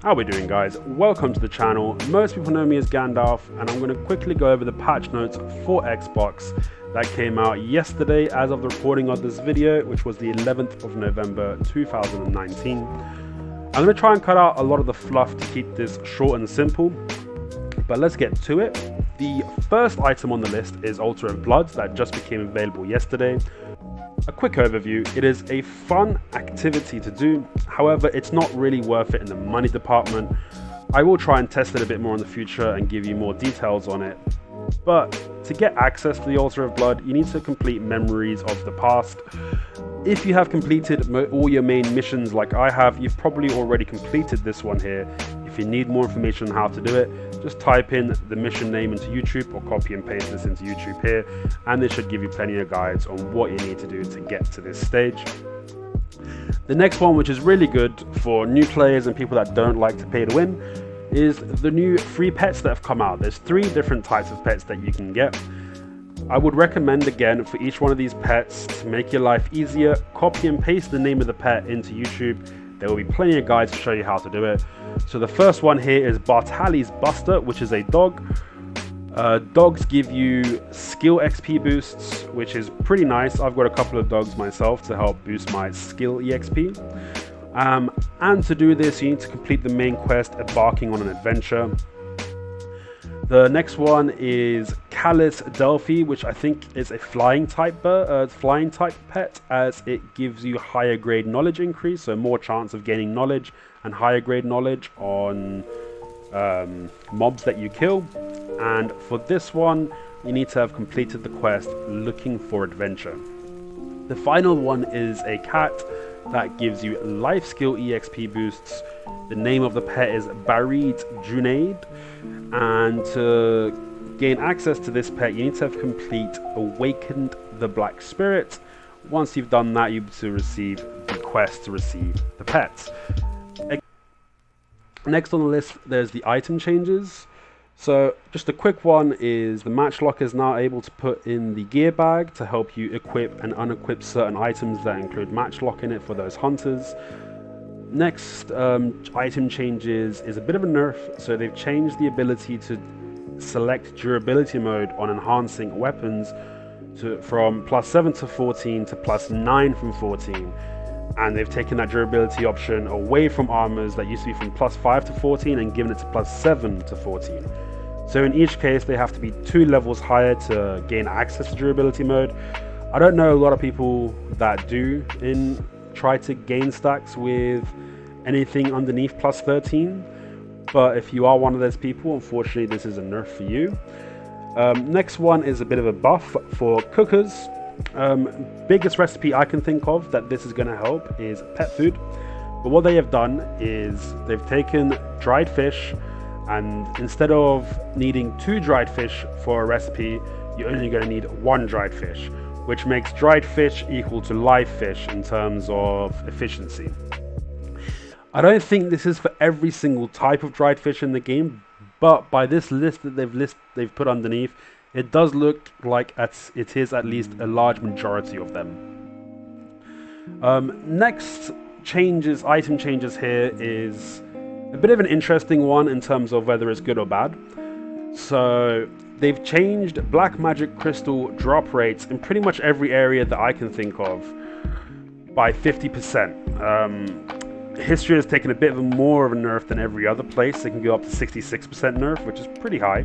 How we doing, guys? Welcome to the channel. Most people know me as Gandalf, and I'm going to quickly go over the patch notes for Xbox that came out yesterday as of the recording of this video, which was the 11th of November 2019. I'm going to try and cut out a lot of the fluff to keep this short and simple, but let's get to it. The first item on the list is Altar of Bloods that just became available yesterday. A quick overview: it is a fun activity to do, however it's not really worth it in the money department. I will try and test it a bit more in the future and give you more details on it, but to get access to the Altar of Blood you need to complete Memories of the Past. If you have completed all your main missions like I have, you've probably already completed this one here. If you need more information on how to do it, just type in the mission name into YouTube or copy and paste this into YouTube here, and this should give you plenty of guides on what you need to do to get to this stage. The next one, which is really good for new players and people that don't like to pay to win, is the new free pets that have come out. There's 3 different types of pets that you can get. I would recommend, again, for each one of these pets, to make your life easier, copy and paste the name of the pet into YouTube. There will be plenty of guides to show you how to do it. So the first one here is Bartali's Buster, which is a dog. Dogs give you skill XP boosts, which is pretty nice. I've got a couple of dogs myself to help boost my skill EXP. And to do this, you need to complete the main quest, Embarking on an Adventure. The next one is Callus Delphi, which I think is a flying type pet, as it gives you higher grade knowledge increase, so more chance of gaining knowledge and higher grade knowledge on mobs that you kill. And for this one, you need to have completed the quest Looking for Adventure. The final one is a cat that gives you life skill EXP boosts. The name of the pet is Barid Junaid, and to gain access to this pet you need to have complete Awakened the Black Spirit. Once you've done that, you'll be able to receive the quest to receive the pets. Next on the list, there's the item changes. So just a quick one is the matchlock is now able to put in the gear bag to help you equip and unequip certain items that include matchlock in it for those hunters. Next item changes is a bit of a nerf, so they've changed the ability to select durability mode on enhancing weapons from +7 to 14 to +9 from 14. And they've taken that durability option away from armors that used to be from +5 to 14 and given it to +7 to 14. So in each case they have to be 2 levels higher to gain access to durability mode. I don't know a lot of people that do try to gain stacks with anything underneath +13, but if you are one of those people, unfortunately this is a nerf for you. Next one is a bit of a buff for cookers. Biggest recipe I can think of that this is going to help is pet food, but what they have done is they've taken dried fish, and instead of needing 2 dried fish for a recipe, you're only going to need 1 dried fish, which makes dried fish equal to live fish in terms of efficiency. I don't think this is for every single type of dried fish in the game, but by this list that they've put underneath, it does look like it is at least a large majority of them. Next item changes here is a bit of an interesting one in terms of whether it's good or bad. So they've changed black magic crystal drop rates in pretty much every area that I can think of by 50%. History has taken a bit more of a nerf than every other place. They can go up to 66% nerf, which is pretty high.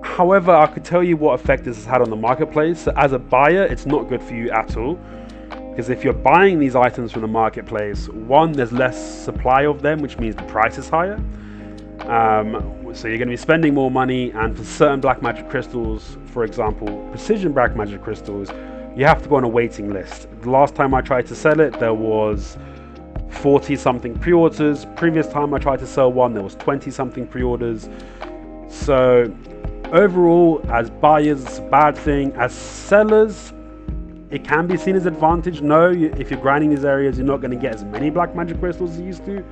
However, I could tell you what effect this has had on the marketplace. So as a buyer, it's not good for you at all, because if you're buying these items from the marketplace, one, there's less supply of them, which means the price is higher. So you're going to be spending more money, and for certain black magic crystals, for example, precision black magic crystals, you have to go on a waiting list. The last time I tried to sell it, there was 40 something pre-orders. Previous time I tried to sell one, there was 20 something pre-orders. So overall, as buyers, it's a bad thing. As sellers, it can be seen as advantage. No, if you're grinding these areas, you're not going to get as many black magic crystals as you used to,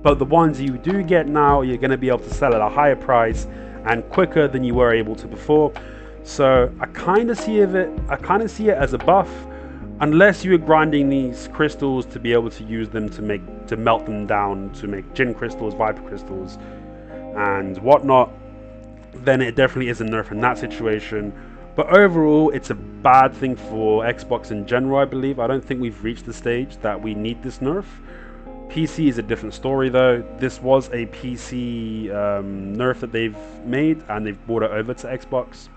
but the ones you do get now, you're going to be able to sell at a higher price and quicker than you were able to before. So I kind of see it as a buff, unless you are grinding these crystals to be able to use them to melt them down to make Jinn crystals, Viper crystals, and whatnot, then it definitely is a nerf in that situation. But overall, it's a bad thing for Xbox in general, I believe. I don't think we've reached the stage that we need this nerf. PC is a different story though. This was a PC nerf that they've made, and they've brought it over to Xbox.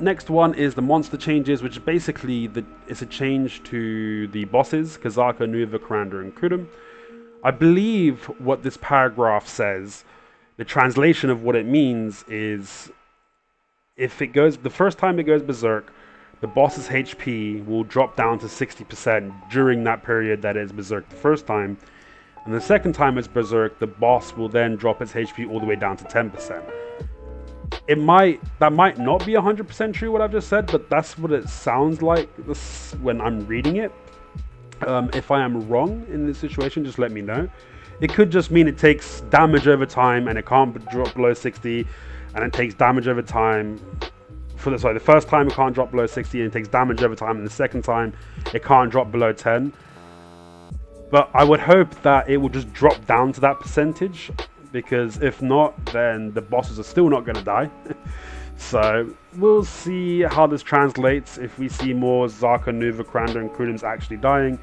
Next one is the monster changes, which basically it's a change to the bosses, Kazaka, Nuva, Karanda, and Kudum. I believe what this paragraph says, the translation of what it means is, if it goes, the first time it goes berserk, the boss's HP will drop down to 60% during that period that is berserk the first time. And the second time it's berserk, the boss will then drop its HP all the way down to 10%. That might not be 100% true what I've just said, but that's what it sounds like when I'm reading it. If I am wrong in this situation, just let me know. It could just mean it takes damage over time and it can't drop below 60, and it takes damage over time. The first time it can't drop below 60 and it takes damage over time, and the second time it can't drop below 10. But I would hope that it will just drop down to that percentage, because if not, then the bosses are still not going to die. So we'll see how this translates, if we see more Zaka, Nuva, Karanda, and Kudums actually dying.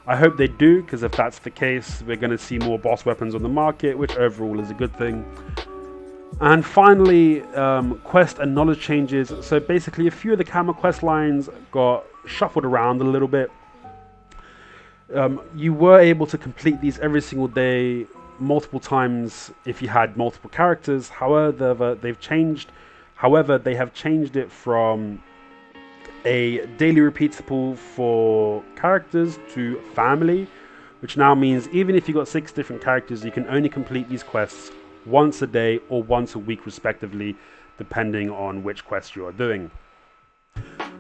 I hope they do, because if that's the case, we're going to see more boss weapons on the market, which overall is a good thing. And finally, quest and knowledge changes. So basically, a few of the camera quest lines got shuffled around a little bit. You were able to complete these every single day, multiple times if you had multiple characters. However, they have changed it from a daily repeatable for characters to family, which now means even if you've got 6 different characters, you can only complete these quests once a day or once a week respectively, depending on which quest you are doing.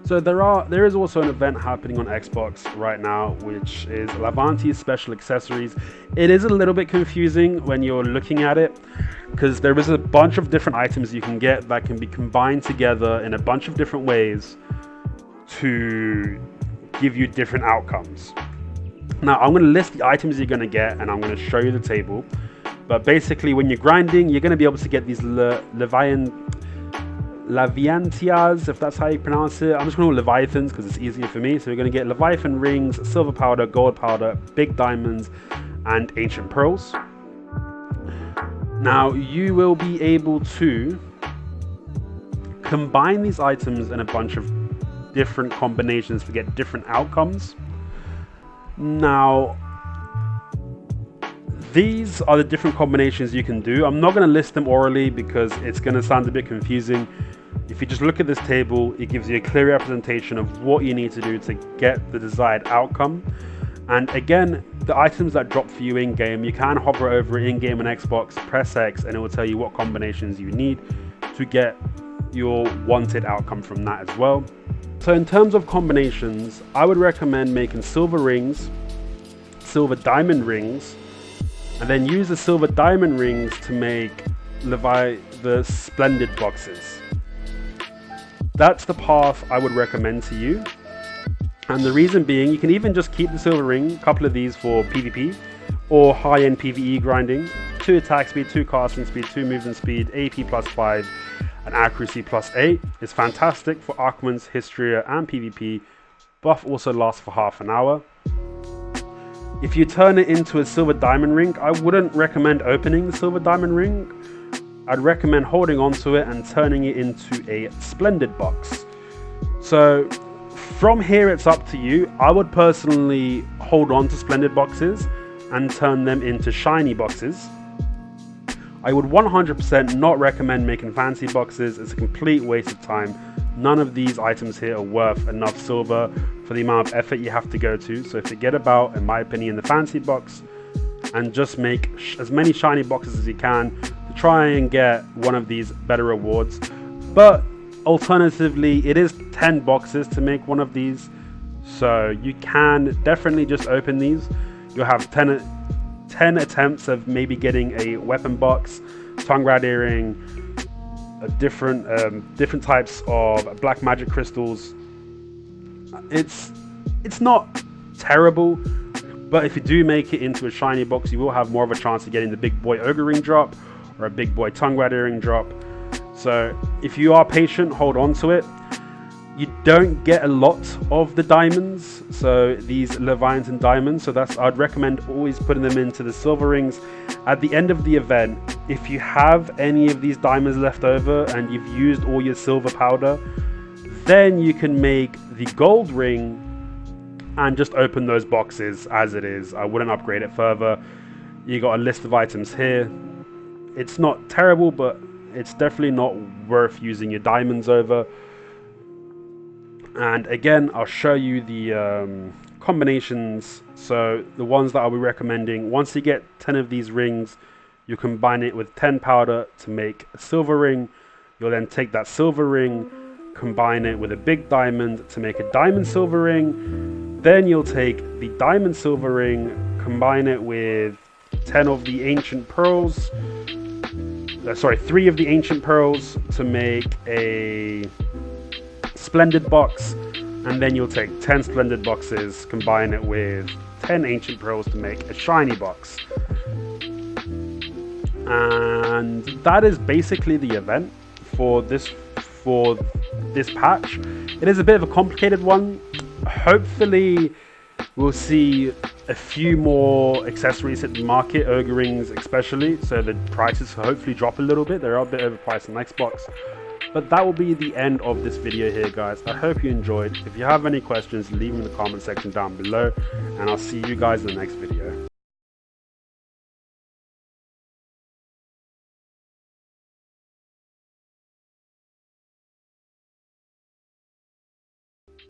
So there is also an event happening on Xbox right now, which is Lavanti's special accessories. It is a little bit confusing when you're looking at it, because there is a bunch of different items you can get that can be combined together in a bunch of different ways to give you different outcomes. Now I'm going to list the items you're going to get, and I'm going to show you the table. But basically, when you're grinding, you're going to be able to get these Leviantias, if that's how you pronounce it. I'm just going to call Leviathans because it's easier for me. So you're going to get Leviathan rings, silver powder, gold powder, big diamonds, and ancient pearls. Now, you will be able to combine these items in a bunch of different combinations to get different outcomes. Now, these are the different combinations you can do. I'm not going to list them orally because it's going to sound a bit confusing. If you just look at this table, it gives you a clear representation of what you need to do to get the desired outcome. And again, the items that drop for you in-game, you can hover over it in-game on Xbox, press X, and it will tell you what combinations you need to get your wanted outcome from that as well. So in terms of combinations, I would recommend making silver rings, silver diamond rings, and then use the silver diamond rings to make the splendid boxes. That's the path I would recommend to you. And the reason being, you can even just keep the silver ring, a couple of these for PvP or high-end PvE grinding. 2 attack speed, 2 casting speed, 2 movement speed, AP plus 5, and accuracy plus 8. It's fantastic for Archman's, Hystria, and PvP. Buff also lasts for half an hour. If you turn it into a silver diamond ring, I wouldn't recommend opening the silver diamond ring. I'd recommend holding onto it and turning it into a splendid box. So from here, it's up to you. I would personally hold on to splendid boxes and turn them into shiny boxes. I would 100% not recommend making fancy boxes. It's a complete waste of time. None of these items here are worth enough silver for the amount of effort you have to go to. So forget about, in my opinion, the fancy box, and just make as many shiny boxes as you can to try and get one of these better rewards. But alternatively, it is 10 boxes to make one of these, so you can definitely just open these. You'll have 10 attempts of maybe getting a weapon box, tongue rat earring, different types of black magic crystals. It's It's not terrible, but if you do make it into a shiny box, you will have more of a chance of getting the big boy ogre ring drop or a big boy tongue rider ring drop. So if you are patient, hold on to it. You don't get a lot of the diamonds, so these Leviathan diamonds, so I'd recommend always putting them into the silver rings at the end of the event. If you have any of these diamonds left over and you've used all your silver powder, then you can make the gold ring and just open those boxes as it is. I wouldn't upgrade it further. You got a list of items here. It's not terrible, but it's definitely not worth using your diamonds over. And again, I'll show you the combinations. So the ones that I'll be recommending, once you get 10 of these rings, you combine it with 10 powder to make a silver ring. You'll then take that silver ring, combine it with a big diamond to make a diamond silver ring. Then you'll take the diamond silver ring, combine it with 10 of the ancient pearls. 3 of the ancient pearls to make a splendid box, and then you'll take 10 splendid boxes, combine it with 10 ancient pearls to make a shiny box. And that is basically the event for this patch. It is a bit of a complicated one. Hopefully we'll see a few more accessories hit the market, ogre rings especially, so the prices hopefully drop a little bit. They're a bit overpriced on Xbox. But that will be the end of this video here, guys. I hope you enjoyed. If you have any questions, leave them in the comment section down below, and I'll see you guys in the next video.